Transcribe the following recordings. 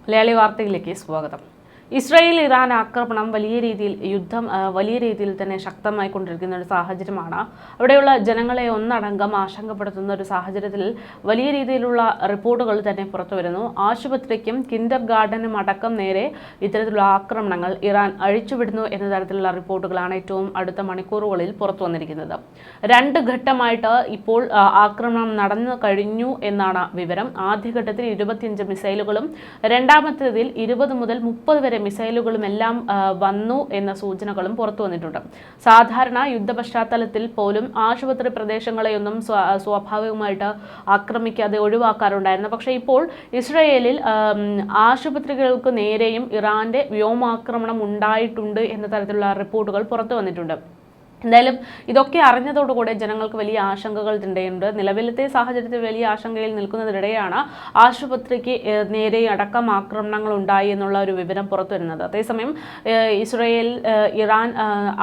മലയാളി വാർത്തയിലേക്ക് സ്വാഗതം. Israel Iran ആക്രമണം വലിയ രീതിയിൽ തന്നെ ശക്തമായിക്കൊണ്ടിരിക്കുന്ന ഒരു സാഹചര്യമാണ്. അവിടെയുള്ള ജനങ്ങളെ ഒന്നടങ്കം ആശങ്കപ്പെടുത്തുന്ന ഒരു സാഹചര്യത്തിൽ വലിയ രീതിയിലുള്ള റിപ്പോർട്ടുകൾ തന്നെ പുറത്തു വരുന്നു. ആശുപത്രിക്കും കിൻഡർ ഗാർഡനും അടക്കം നേരെ ഇത്തരത്തിലുള്ള ആക്രമണങ്ങൾ ഇറാൻ അഴിച്ചുവിടുന്നു എന്ന തരത്തിലുള്ള റിപ്പോർട്ടുകളാണ് ഏറ്റവും അടുത്ത മണിക്കൂറുകളിൽ പുറത്തു വന്നിരിക്കുന്നത്. 2 ഘട്ടമായിട്ട് ഇപ്പോൾ ആക്രമണം നടന്നു കഴിഞ്ഞു എന്നാണ് വിവരം. ആദ്യഘട്ടത്തിൽ 25 മിസൈലുകളും രണ്ടാമത്തേതിൽ 20 മുതൽ 30 വരെ മിസൈലുകളും എല്ലാം വന്നു എന്ന സൂചനകളും പുറത്തു വന്നിട്ടുണ്ട്. സാധാരണ യുദ്ധ പശ്ചാത്തലത്തിൽ പോലും ആശുപത്രി പ്രദേശങ്ങളെയൊന്നും സ്വാഭാവികമായിട്ട് ആക്രമിക്കാതെ ഒഴിവാക്കാറുണ്ടായിരുന്നു. പക്ഷേ ഇപ്പോൾ ഇസ്രായേലിൽ ആശുപത്രികൾക്ക് നേരെയും ഇറാന്റെ വ്യോമാക്രമണം ഉണ്ടായിട്ടുണ്ട് എന്ന തരത്തിലുള്ള റിപ്പോർട്ടുകൾ പുറത്തു വന്നിട്ടുണ്ട്. എന്തായാലും ഇതൊക്കെ അറിഞ്ഞതോടുകൂടെ ജനങ്ങൾക്ക് വലിയ ആശങ്കകൾ ഉണ്ട്. നിലവിലത്തെ സാഹചര്യത്തിൽ വലിയ ആശങ്കയിൽ നിൽക്കുന്നതിനിടെയാണ് ആശുപത്രിക്ക് നേരെ അടക്കം ആക്രമണങ്ങൾ ഉണ്ടായി എന്നുള്ള ഒരു വിവരം പുറത്തു വരുന്നത്. അതേസമയം ഇസ്രായേൽ ഇറാൻ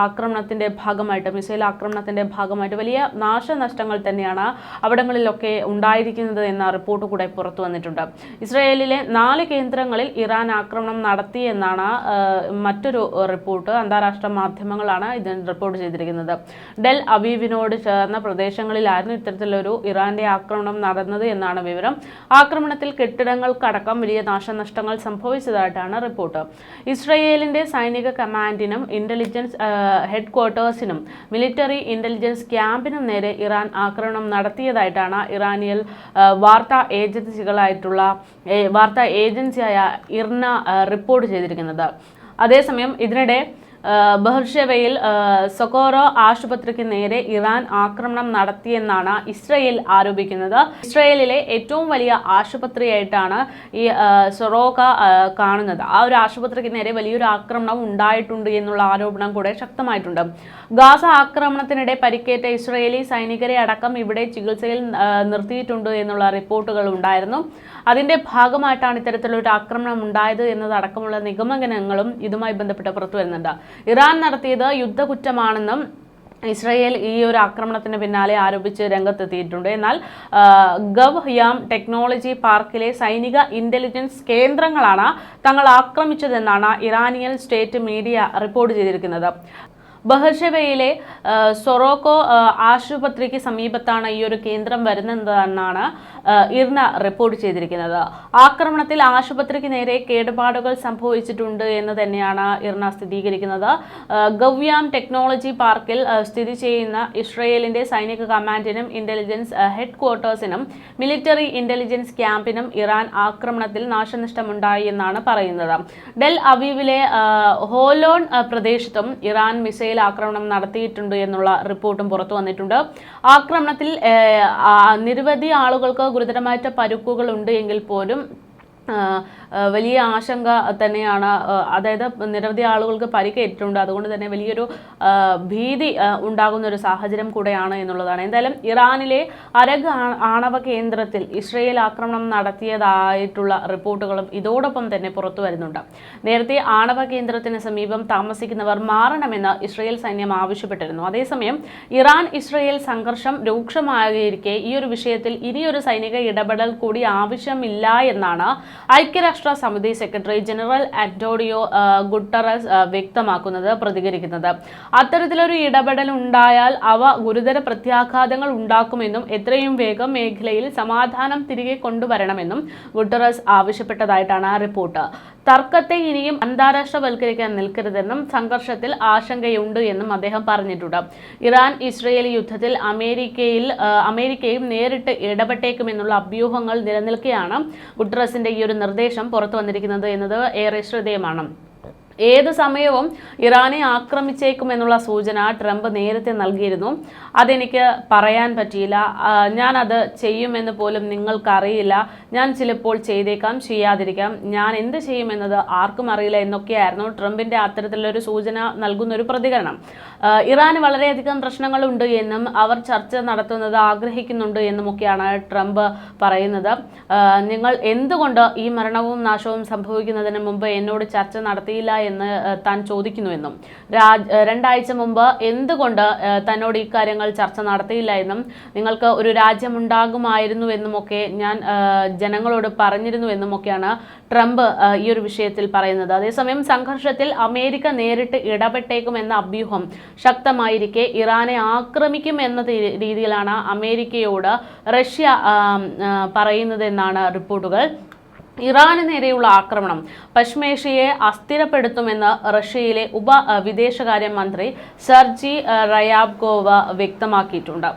ആക്രമണത്തിന്റെ ഭാഗമായിട്ട് മിസൈൽ ആക്രമണത്തിന്റെ ഭാഗമായിട്ട് വലിയ നാശനഷ്ടങ്ങൾ തന്നെയാണ് അവിടങ്ങളിലൊക്കെ ഉണ്ടായിരിക്കുന്നത് എന്ന റിപ്പോർട്ട് കൂടെ പുറത്തു വന്നിട്ടുണ്ട്. ഇസ്രായേലിലെ 4 കേന്ദ്രങ്ങളിൽ ഇറാൻ ആക്രമണം നടത്തി എന്നാണ് മറ്റൊരു റിപ്പോർട്ട്. അന്താരാഷ്ട്ര മാധ്യമങ്ങളാണ് ഇതിന് റിപ്പോർട്ട് ചെയ്തിരിക്കുന്നത്. ഡെൽ അവീവിനോട് ചേർന്ന പ്രദേശങ്ങളിലായിരുന്നു ഇത്തരത്തിലൊരു ഇറാന്റെ ആക്രമണം നടന്നത് എന്നാണ് വിവരം. ആക്രമണത്തിൽ കെട്ടിടങ്ങൾക്കടക്കം വലിയ നാശനഷ്ടങ്ങൾ സംഭവിച്ചതായിട്ടാണ് റിപ്പോർട്ട്. ഇസ്രായേലിന്റെ സൈനിക കമാൻഡിനും ഇന്റലിജൻസ് ഹെഡ്ക്വാർട്ടേഴ്സിനും മിലിറ്ററി ഇന്റലിജൻസ് ക്യാമ്പിനും നേരെ ഇറാൻ ആക്രമണം നടത്തിയതായിട്ടാണ് ഇറാനിയൻ വാർത്താ ഏജൻസിയായ ഇർന റിപ്പോർട്ട് ചെയ്തിരിക്കുന്നത്. അതേസമയം ഇതിനിടെ ബഹർഷെവയിൽ സൊക്കോറോ ആശുപത്രിക്ക് നേരെ ഇറാൻ ആക്രമണം നടത്തിയെന്നാണ് ഇസ്രായേൽ ആരോപിക്കുന്നത്. ഇസ്രായേലിലെ ഏറ്റവും വലിയ ആശുപത്രിയായിട്ടാണ് ഈ സൊറോക്ക കാണുന്നത്. ആ ഒരു ആശുപത്രിക്ക് നേരെ വലിയൊരു ആക്രമണം ഉണ്ടായിട്ടുണ്ട് എന്നുള്ള ആരോപണം കൂടെ ശക്തമായിട്ടുണ്ട്. ഗാസ ആക്രമണത്തിനിടെ പരിക്കേറ്റ ഇസ്രായേലി സൈനികരെ അടക്കം ഇവിടെ ചികിത്സയിൽ നിർത്തിയിട്ടുണ്ട് എന്നുള്ള റിപ്പോർട്ടുകൾ ഉണ്ടായിരുന്നു. അതിന്റെ ഭാഗമായിട്ടാണ് ഇത്തരത്തിലൊരു ആക്രമണം ഉണ്ടായത് എന്നതടക്കമുള്ള നിഗമനങ്ങളും ഇതുമായി ബന്ധപ്പെട്ട് പുറത്തു വരുന്നുണ്ട്. ഇറാൻ നടത്തിയത് യുദ്ധക്കുറ്റമാണെന്നും ഇസ്രായേൽ ഈ ഒരു ആക്രമണത്തിന് പിന്നാലെ ആരോപിച്ച് രംഗത്തെത്തിയിട്ടുണ്ട്. എന്നാൽ ഗവ്യാം ടെക്നോളജി പാർക്കിലെ സൈനിക ഇന്റലിജൻസ് കേന്ദ്രങ്ങളാണ് തങ്ങൾ ആക്രമിച്ചതെന്നാണ് ഇറാനിയൻ സ്റ്റേറ്റ് മീഡിയ റിപ്പോർട്ട് ചെയ്തിരിക്കുന്നത്. ബഹർഷെവയിലെ സൊറോക്കോ ആശുപത്രിക്ക് സമീപത്താണ് ഈ ഒരു കേന്ദ്രം വരുന്നതെന്നാണ് ഇർന റിപ്പോർട്ട് ചെയ്തിരിക്കുന്നത്. ആക്രമണത്തിൽ ആശുപത്രിക്ക് നേരെ കേടുപാടുകൾ സംഭവിച്ചിട്ടുണ്ട് എന്ന് തന്നെയാണ് ഇർന സ്ഥിരീകരിക്കുന്നത്. ഗവ്യാം ടെക്നോളജി പാർക്കിൽ സ്ഥിതി ചെയ്യുന്ന ഇസ്രായേലിന്റെ സൈനിക കമാൻഡിനും ഇന്റലിജൻസ് ഹെഡ്ക്വാർട്ടേഴ്സിനും മിലിറ്ററി ഇന്റലിജൻസ് ക്യാമ്പിനും ഇറാൻ ആക്രമണത്തിൽ നാശനഷ്ടമുണ്ടായി എന്നാണ് പറയുന്നത്. ഡെൽ അവീവിലെ ഹോലോൺ പ്രദേശത്തും ഇറാൻ മിസൈൽ ആക്രമണം നടത്തിയിട്ടുണ്ട് എന്നുള്ള റിപ്പോർട്ടും പുറത്തു വന്നിട്ടുണ്ട്. ആക്രമണത്തിൽ നിരവധി ആളുകൾക്ക് ഗുരുതരമായിട്ട് പരുക്കുകൾ ഉണ്ട് എങ്കിൽ പോലും വലിയ ആശങ്ക തന്നെയാണ്. അതായത് നിരവധി ആളുകൾക്ക് പരിക്കേറ്റിട്ടുണ്ട്. അതുകൊണ്ട് തന്നെ വലിയൊരു ഭീതി ഉണ്ടാകുന്ന ഒരു സാഹചര്യം കൂടെയാണ് എന്നുള്ളതാണ്. എന്തായാലും ഇറാനിലെ അരഗ് ആണവ കേന്ദ്രത്തിൽ ഇസ്രായേൽ ആക്രമണം നടത്തിയതായിട്ടുള്ള റിപ്പോർട്ടുകളും ഇതോടൊപ്പം തന്നെ പുറത്തു വരുന്നുണ്ട്. നേരത്തെ ആണവ കേന്ദ്രത്തിന് സമീപം താമസിക്കുന്നവർ മാറണമെന്ന് ഇസ്രായേൽ സൈന്യം ആവശ്യപ്പെട്ടിരുന്നു. അതേസമയം ഇറാൻ ഇസ്രായേൽ സംഘർഷം രൂക്ഷമായിരിക്കെ ഈ ഒരു വിഷയത്തിൽ ഇനിയൊരു സൈനിക ഇടപെടൽ കൂടി ആവശ്യമില്ല എന്നാണ് ഐക്യരാഷ്ട്ര സമിതി സെക്രട്ടറി ജനറൽ അന്റോണിയോ ഗുട്ടറസ് പ്രതികരിക്കുന്നത്. അത്തരത്തിലൊരു ഇടപെടൽ ഉണ്ടായാൽ അവ ഗുരുതര പ്രത്യാഘാതങ്ങൾ ഉണ്ടാക്കുമെന്നും എത്രയും വേഗം മേഖലയിൽ സമാധാനം തിരികെ കൊണ്ടുവരണമെന്നും ഗുട്ടറസ് ആവശ്യപ്പെട്ടതായിട്ടാണ് റിപ്പോർട്ട്. തർക്കത്തെ ഇനിയും അന്താരാഷ്ട്രവൽക്കരിക്കാൻ നിൽക്കരുതെന്നും സംഘർഷത്തിൽ ആശങ്കയുണ്ട് എന്നും അദ്ദേഹം പറഞ്ഞിട്ടുണ്ട്. ഇറാൻ ഇസ്രായേൽ യുദ്ധത്തിൽ അമേരിക്കയും നേരിട്ട് ഇടപെട്ടേക്കുമെന്നുള്ള അഭ്യൂഹങ്ങൾ നിലനിൽക്കെയാണ് ഗുട്ടറസിന്റെ ഈ ഒരു നിർദ്ദേശം പുറത്തു വന്നിരിക്കുന്നത് എന്നത് ഏറെ ശ്രദ്ധേയമാണ്. ഏത് സമയവും ഇറാനെ ആക്രമിച്ചേക്കുമെന്നുള്ള സൂചന ട്രംപ് നേരത്തെ നൽകിയിരുന്നു. അതെനിക്ക് പറയാൻ പറ്റിയില്ല, ഞാനത് ചെയ്യുമെന്ന് പോലും നിങ്ങൾക്കറിയില്ല, ഞാൻ ചിലപ്പോൾ ചെയ്തേക്കാം, ചെയ്യാതിരിക്കാം, ഞാൻ എന്ത് ചെയ്യുമെന്നത് ആർക്കും അറിയില്ല എന്നൊക്കെയായിരുന്നു ട്രംപിൻ്റെ അത്തരത്തിലൊരു സൂചന നൽകുന്നൊരു പ്രതികരണം. ഇറാന് വളരെയധികം പ്രശ്നങ്ങളുണ്ട് എന്നും അവർ ചർച്ച നടത്തുന്നത് ആഗ്രഹിക്കുന്നുണ്ട് എന്നുമൊക്കെയാണ് ട്രംപ് പറയുന്നത്. നിങ്ങൾ എന്തുകൊണ്ട് ഈ മരണവും നാശവും സംഭവിക്കുന്നതിന് മുമ്പ് എന്നോട് ചർച്ച നടത്തിയില്ല എന്ന് താൻ ചോദിക്കുന്നുവെന്നും 2 ആഴ്ച മുമ്പ് എന്തുകൊണ്ട് തന്നോട് ഈ കാര്യങ്ങൾ ചർച്ച നടത്തിയില്ല എന്നും നിങ്ങൾക്ക് ഒരു രാജ്യമുണ്ടാകുമായിരുന്നുവെന്നുമൊക്കെ ഞാൻ ജനങ്ങളോട് പറഞ്ഞിരുന്നുവെന്നുമൊക്കെയാണ് ട്രംപ് ഈ ഒരു വിഷയത്തിൽ പറയുന്നത്. അതേസമയം സംഘർഷത്തിൽ അമേരിക്ക നേരിട്ട് ഇടപെട്ടേക്കുമെന്ന അഭ്യൂഹം ശക്തമായിരിക്കെ ഇറാനെ ആക്രമിക്കും എന്ന രീതിയിലാണ് അമേരിക്കയോട് റഷ്യ പറയുന്നതെന്നാണ് റിപ്പോർട്ടുകൾ. ഇറാന് നേരെയുള്ള ആക്രമണം പശ്മേഷയെ അസ്ഥിരപ്പെടുത്തുമെന്ന് റഷ്യയിലെ വിദേശകാര്യ മന്ത്രി സെർജി റയാബ്കോവ് വ്യക്തമാക്കിയിട്ടുണ്ട്.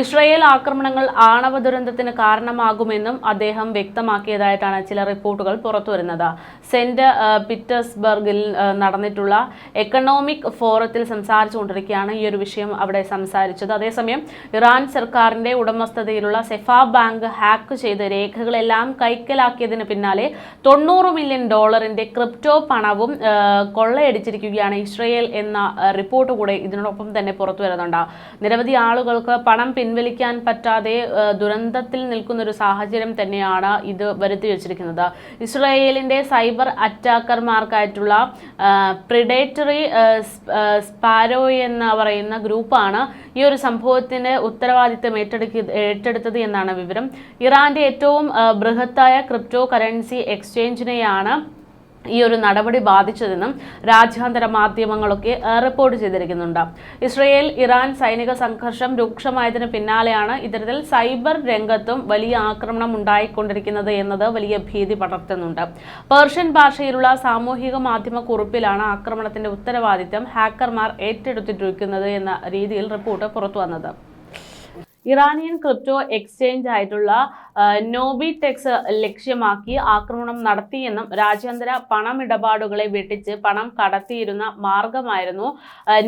ഇസ്രായേൽ ആക്രമണങ്ങൾ ആണവ ദുരന്തത്തിന് കാരണമാകുമെന്നും അദ്ദേഹം വ്യക്തമാക്കിയതായിട്ടാണ് ചില റിപ്പോർട്ടുകൾ പുറത്തുവരുന്നത്. സെന്റ് പീറ്റേഴ്സ്ബർഗിൽ നടന്നിട്ടുള്ള എക്കണോമിക് ഫോറത്തിൽ സംസാരിച്ചുകൊണ്ടിരിക്കുകയാണ് ഈ ഒരു വിഷയം അവിടെ സംസാരിച്ചത്. അതേസമയം ഇറാൻ സർക്കാരിന്റെ ഉടമസ്ഥതയിലുള്ള സെഫ ബാങ്ക് ഹാക്ക് ചെയ്ത് രേഖകളെല്ലാം കൈക്കലാക്കിയതിന് പിന്നാലെ $90 മില്യൺ ക്രിപ്റ്റോ പണവും കൊള്ളയടിച്ചിരിക്കുകയാണ് ഇസ്രായേൽ എന്ന റിപ്പോർട്ട് കൂടെ ഇതിനോടൊപ്പം തന്നെ പുറത്തു വരുന്നുണ്ട്. നിരവധി ആളുകൾക്ക് പണം പിൻവലിക്കാൻ പറ്റാതെ ദുരന്തത്തിൽ നിൽക്കുന്ന ഒരു സാഹചര്യം തന്നെയാണ് ഇത് വരുത്തി വെച്ചിരിക്കുന്നത്. ഇസ്രായേലിന്റെ സൈബർ അറ്റാക്കർമാർക്കായിട്ടുള്ള പ്രിഡേറ്ററി സ്പാരോ എന്ന് പറയുന്ന ഗ്രൂപ്പാണ് ഈ ഒരു സംഭവത്തിന്റെ ഉത്തരവാദിത്തം ഏറ്റെടുത്തത് എന്നാണ് വിവരം. ഇറാന്റെ ഏറ്റവും ബൃഹത്തായ ക്രിപ്റ്റോ കറൻസി എക്സ്ചേഞ്ചിനെയാണ് ഈ ഒരു നടപടി ബാധിച്ചതെന്നും രാജ്യാന്തര മാധ്യമങ്ങളൊക്കെ റിപ്പോർട്ട് ചെയ്തിരിക്കുന്നുണ്ട്. ഇസ്രായേൽ ഇറാൻ സൈനിക സംഘർഷം രൂക്ഷമായതിനു പിന്നാലെയാണ് ഇത്തരത്തിൽ സൈബർ രംഗത്തും വലിയ ആക്രമണം ഉണ്ടായിക്കൊണ്ടിരിക്കുന്നത് എന്നത് വലിയ ഭീതി പടർത്തുന്നുണ്ട്. പേർഷ്യൻ ഭാഷയിലുള്ള സാമൂഹിക മാധ്യമ കുറിപ്പിലാണ് ആക്രമണത്തിന്റെ ഉത്തരവാദിത്തം ഹാക്കർമാർ ഏറ്റെടുത്തിരിക്കുന്നത് എന്ന രീതിയിൽ റിപ്പോർട്ട് പുറത്തു വന്നത്. ഇറാനിയൻ ക്രിപ്റ്റോ എക്സ്ചേഞ്ച് ആയിട്ടുള്ള നോബിടെക്സ് ലക്ഷ്യമാക്കി ആക്രമണം നടത്തിയെന്നും രാജ്യാന്തര പണമിടപാടുകളെ വെട്ടിച്ച് പണം കടത്തിയിരുന്ന മാർഗമായിരുന്നു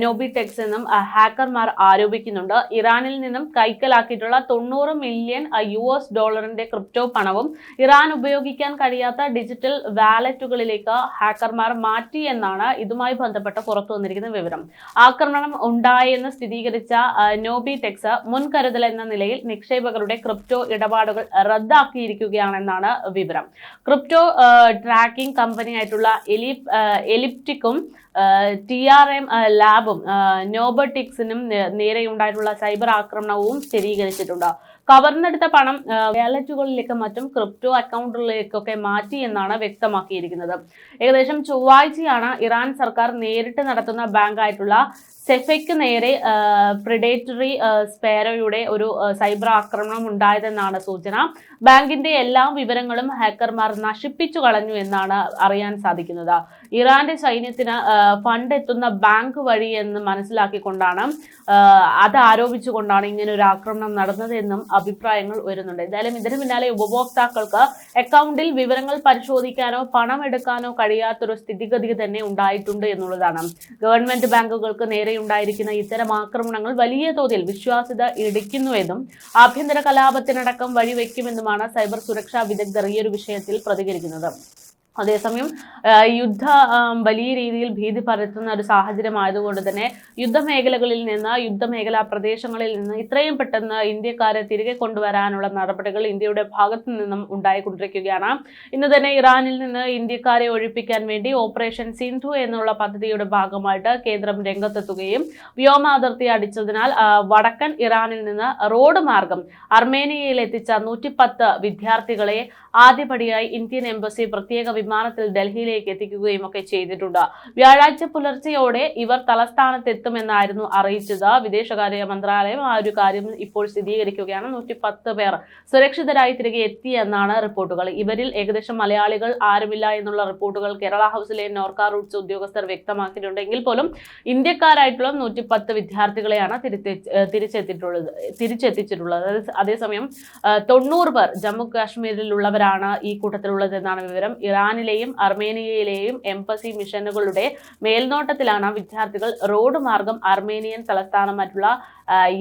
നോബിടെക്സ് എന്നും ഹാക്കർമാർ ആരോപിക്കുന്നുണ്ട്. ഇറാനിൽ നിന്നും കൈക്കലാക്കിയിട്ടുള്ള $90 മില്യൺ ക്രിപ്റ്റോ പണവും ഇറാൻ ഉപയോഗിക്കാൻ കഴിയാത്ത ഡിജിറ്റൽ വാലറ്റുകളിലേക്ക് ഹാക്കർമാർ മാറ്റിയെന്നാണ് ഇതുമായി ബന്ധപ്പെട്ട് പുറത്തു വന്നിരിക്കുന്ന വിവരം. ആക്രമണം ഉണ്ടായെന്ന് സ്ഥിരീകരിച്ച നോബിടെക്സ് മുൻകരുതൽ എന്ന നിലയിൽ നിക്ഷേപകരുടെ ക്രിപ്റ്റോ ഇടപാടുകൾ റദ്ദാക്കിയിരിക്കുകയാണെന്നാണ് വിവരം. ക്രിപ്റ്റോ ട്രാക്കിംഗ് കമ്പനിയായിട്ടുള്ള എലിപ്റ്റിക്കും TRM ലാബും നോബോട്ടിക്സിനും നേരെയുണ്ടായിട്ടുള്ള സൈബർ ആക്രമണവും സ്ഥിരീകരിച്ചിട്ടുണ്ട്. കവർന്നെടുത്ത പണം വാലറ്റുകളിലേക്കും മറ്റും ക്രിപ്റ്റോ അക്കൗണ്ടുകളിലേക്കൊക്കെ മാറ്റി എന്നാണ് വ്യക്തമാക്കിയിരിക്കുന്നത്. ഏകദേശം ചൊവ്വാഴ്ചയാണ് ഇറാൻ സർക്കാർ നേരിട്ട് നടത്തുന്ന ബാങ്കായിട്ടുള്ള സെഫയ്ക്ക് നേരെ പ്രിഡേറ്ററി സ്പാരോയുടെ ഒരു സൈബർ ആക്രമണം ഉണ്ടായതെന്നാണ് സൂചന. ബാങ്കിന്റെ എല്ലാ വിവരങ്ങളും ഹാക്കർമാർ നശിപ്പിച്ചു കളഞ്ഞു എന്നാണ് അറിയാൻ സാധിക്കുന്നത്. ഇറാന്റെ സൈന്യത്തിന് ഫണ്ട് എത്തുന്ന ബാങ്ക് വഴി എന്ന് മനസ്സിലാക്കിക്കൊണ്ടാണ് അത് ആരോപിച്ചുകൊണ്ടാണ് ഇങ്ങനെ ഒരു ആക്രമണം നടന്നത് എന്നും അഭിപ്രായങ്ങൾ വരുന്നുണ്ട്. എന്തായാലും ഇതിന് പിന്നാലെ ഉപഭോക്താക്കൾക്ക് അക്കൗണ്ടിൽ വിവരങ്ങൾ പരിശോധിക്കാനോ പണം എടുക്കാനോ കഴിയാത്തൊരു സ്ഥിതിഗതി തന്നെ ഉണ്ടായിട്ടുണ്ട് എന്നുള്ളതാണ്. ഗവൺമെന്റ് ബാങ്കുകൾക്ക് നേരെയുണ്ടായിരിക്കുന്ന ഇത്തരം ആക്രമണങ്ങൾ വലിയ തോതിൽ വിശ്വാസ്യത ഇടിക്കുന്നുവെന്നും ആഭ്യന്തര കലാപത്തിനടക്കം വഴിവെക്കുമെന്നുമാണ് സൈബർ സുരക്ഷാ വിദഗ്ധർ ഈ ഒരു വിഷയത്തിൽ പ്രതികരിക്കുന്നത്. അതേസമയം വലിയ രീതിയിൽ ഭീതി പരത്തുന്ന ഒരു സാഹചര്യമായതുകൊണ്ട് തന്നെ യുദ്ധമേഖലകളിൽ നിന്ന് യുദ്ധമേഖലാ പ്രദേശങ്ങളിൽ നിന്ന് ഇത്രയും പെട്ടെന്ന് ഇന്ത്യക്കാരെ തിരികെ കൊണ്ടുവരാനുള്ള നടപടികൾ ഇന്ത്യയുടെ ഭാഗത്തു നിന്നും ഉണ്ടായിക്കൊണ്ടിരിക്കുകയാണ്. ഇന്ന് തന്നെ ഇറാനിൽ നിന്ന് ഇന്ത്യക്കാരെ ഒഴിപ്പിക്കാൻ വേണ്ടി ഓപ്പറേഷൻ സിന്ധു എന്നുള്ള പദ്ധതിയുടെ ഭാഗമായിട്ട് കേന്ദ്രം രംഗത്തെത്തുകയും വ്യോമാതിർത്തി അടിച്ചതിനാൽ വടക്കൻ ഇറാനിൽ നിന്ന് റോഡ് മാർഗം അർമേനിയയിൽ എത്തിച്ച 110 വിദ്യാർത്ഥികളെ ആദ്യപടിയായി ഇന്ത്യൻ എംബസി പ്രത്യേക വിമാനത്തിൽ ഡൽഹിയിലേക്ക് എത്തിക്കുകയും ഒക്കെ ചെയ്തിട്ടുണ്ട്. വ്യാഴാഴ്ച പുലർച്ചെയോടെ ഇവർ തലസ്ഥാനത്തെത്തുമെന്നായിരുന്നു അറിയിച്ചത്. വിദേശകാര്യ മന്ത്രാലയം ആ ഒരു കാര്യം ഇപ്പോൾ സ്ഥിരീകരിക്കുകയാണ്. 110 പേർ സുരക്ഷിതരായി തിരികെ എത്തിയെന്നാണ് റിപ്പോർട്ടുകൾ. ഇവരിൽ ഏകദേശം മലയാളികൾ ആരുമില്ല എന്നുള്ള റിപ്പോർട്ടുകൾ കേരള ഹൗസിലെ നോർക്ക റൂട്ട്സ് ഉദ്യോഗസ്ഥർ വ്യക്തമാക്കിയിട്ടുണ്ടെങ്കിൽ പോലും ഇന്ത്യക്കാരായിട്ടുള്ള 110 വിദ്യാർത്ഥികളെയാണ് തിരിച്ചെത്തിച്ചിട്ടുള്ളത്. അതേസമയം 90 പേർ ജമ്മു കാശ്മീരിലുള്ളവരാണ് ഈ കൂട്ടത്തിലുള്ളത് എന്നാണ് വിവരം. ഇറാനിലെയും അർമേനിയയിലെയും എംബസി മിഷനുകളുടെ മേൽനോട്ടത്തിലാണ് വിദ്യാർത്ഥികൾ റോഡ് മാർഗം അർമേനിയൻ തലസ്ഥാനമായിട്ടുള്ള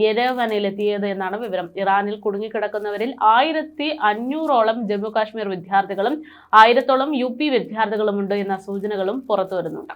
യെരവനിലെത്തിയത് എന്നാണ് വിവരം. ഇറാനിൽ കുടുങ്ങിക്കിടക്കുന്നവരിൽ 1500ഓളം ജമ്മു കാശ്മീർ വിദ്യാർത്ഥികളും 1000ഓളം UP വിദ്യാർത്ഥികളുമുണ്ട് എന്ന സൂചനകളും പുറത്തു വരുന്നുണ്ട്.